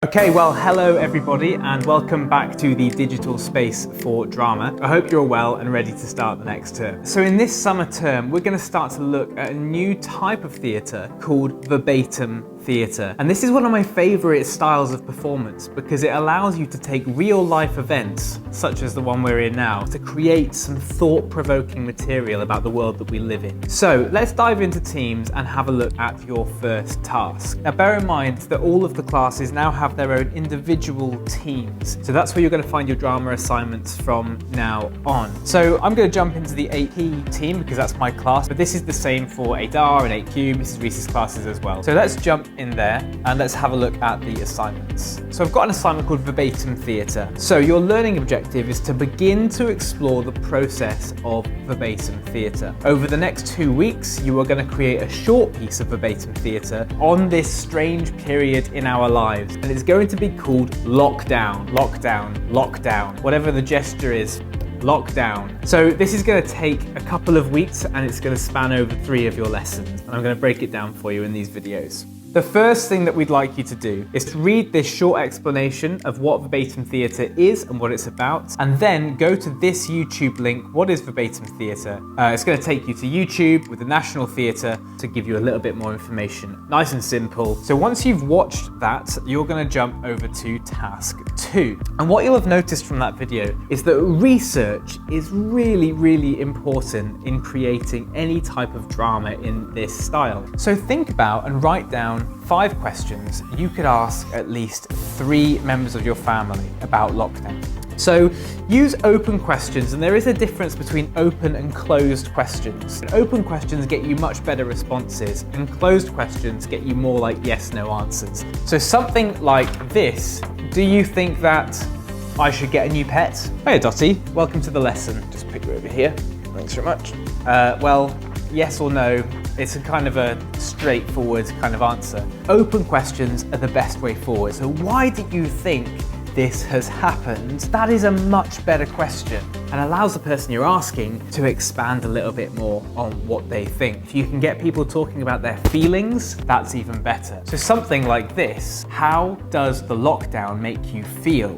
Okay, well, hello everybody and welcome back to the digital space for drama. I hope you're well and ready to start the next term. So in this summer term, we're going to start to look at a new type of theatre called verbatim theatre. And this is one of my favourite styles of performance because it allows you to take real life events, such as the one we're in now, to create some thought-provoking material about the world that we live in. So let's dive into teams and have a look at your first task. Now bear in mind that all of the classes now have their own individual teams. So that's where you're going to find your drama assignments from now on. So I'm going to jump into the AP team because that's my class, but this is the same for ADAR and AQ, Mrs. Reese's classes as well. So let's jump in there and let's have a look at the assignments. So I've got an assignment called Verbatim Theatre. So your learning objective is to begin to explore the process of verbatim theatre. Over the next 2 weeks, you are going to create a short piece of verbatim theatre on this strange period in our lives. And it's going to be called lockdown, lockdown, lockdown, whatever the gesture is. Lockdown. So this is going to take a couple of weeks and it's going to span over 3 of your lessons. And I'm going to break it down for you in these videos. The first thing that we'd like you to do is to read this short explanation of what verbatim theatre is and what it's about, and then go to this YouTube link, What is Verbatim Theatre? It's going to take you to YouTube with the National Theatre to give you a little bit more information. Nice and simple. So once you've watched that, you're going to jump over to task 2. And what you'll have noticed from that video is that research is really, really important in creating any type of drama in this style. So think about and write down 5 questions you could ask at least 3 members of your family about lockdown. So use open questions, and there is a difference between open and closed questions. Open questions get you much better responses, and closed questions get you more like yes/no answers. So something like this: do you think that I should get a new pet? Hey Dottie, welcome to the lesson. Just put you over here. Thanks very much. Well, yes or no. It's a kind of a straightforward kind of answer. Open questions are the best way forward. So why do you think this has happened? That is a much better question and allows the person you're asking to expand a little bit more on what they think. If you can get people talking about their feelings, that's even better. So something like this: how does the lockdown make you feel?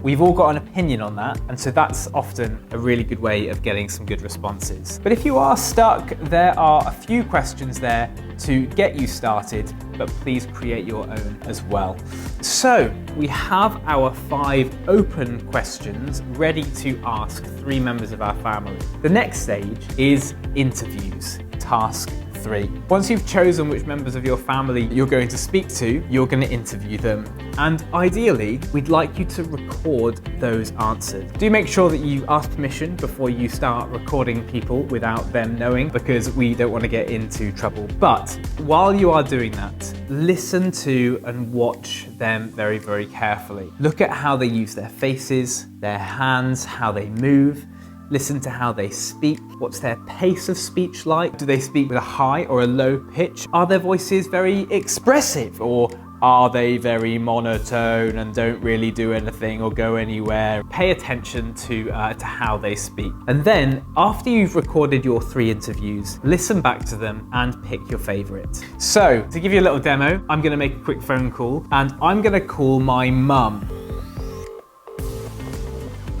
We've all got an opinion on that, and so that's often a really good way of getting some good responses. But if you are stuck, there are a few questions there to get you started, but please create your own as well. So we have our 5 open questions ready to ask 3 members of our family. The next stage is interviews, task 3. Once you've chosen which members of your family you're going to speak to, you're going to interview them. And ideally, we'd like you to record those answers. Do make sure that you ask permission before you start recording people without them knowing, because we don't want to get into trouble. But while you are doing that, listen to and watch them very, very carefully. Look at how they use their faces, their hands, how they move. Listen to how they speak. What's their pace of speech like? Do they speak with a high or a low pitch? Are their voices very expressive, or are they very monotone and don't really do anything or go anywhere? Pay attention to how they speak. And then after you've recorded your 3 interviews, listen back to them and pick your favorite. So to give you a little demo, I'm gonna make a quick phone call and I'm gonna call my mum.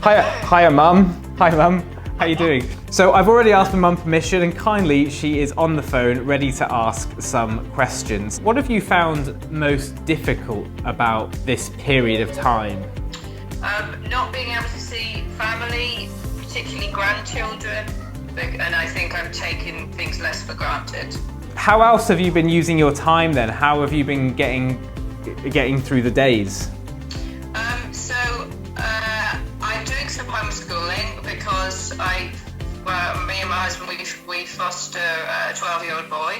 Hiya mum. Hi mum, how you doing? So I've already asked my mum permission, and kindly she is on the phone ready to ask some questions. What have you found most difficult about this period of time? Not being able to see family, particularly grandchildren, and I think I've taken things less for granted. How else have you been using your time then? How have you been getting through the days? I'm doing some homeschooling because me and my husband, we foster a 12-year-old boy.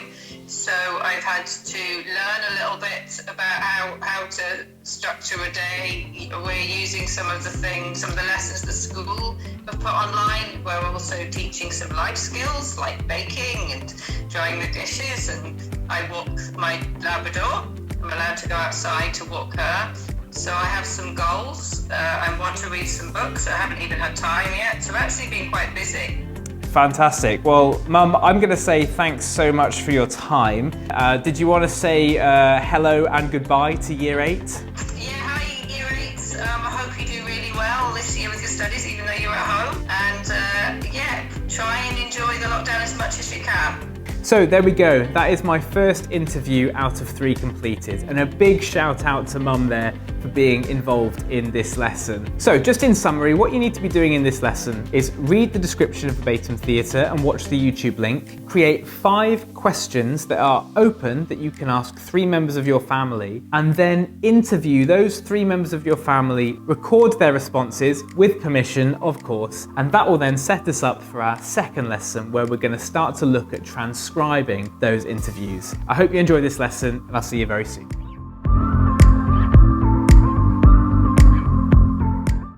So I've had to learn a little bit about how to structure a day. We're using some of the lessons the school have put online. We're also teaching some life skills like baking and drying the dishes. And I walk my Labrador. I'm allowed to go outside to walk her. So I have some goals. I want to read some books. I haven't even had time yet. So I've actually been quite busy. Fantastic. Well, Mum, I'm going to say thanks so much for your time. Did you want to say hello and goodbye to Year 8? Yeah, continue with your studies even though you're at home. And yeah, try and enjoy the lockdown as much as you can. So there we go, that is my first interview out of 3 completed, and a big shout out to Mum there for being involved in this lesson. So just in summary, what you need to be doing in this lesson is read the description of Verbatim Theatre and watch the YouTube link, create 5 questions that are open that you can ask 3 members of your family, and then interview those 3 members of your family, record their responses with permission, of course, and that will then set us up for our second lesson where we're going to start to look at transcribing those interviews. I hope you enjoyed this lesson, and I'll see you very soon.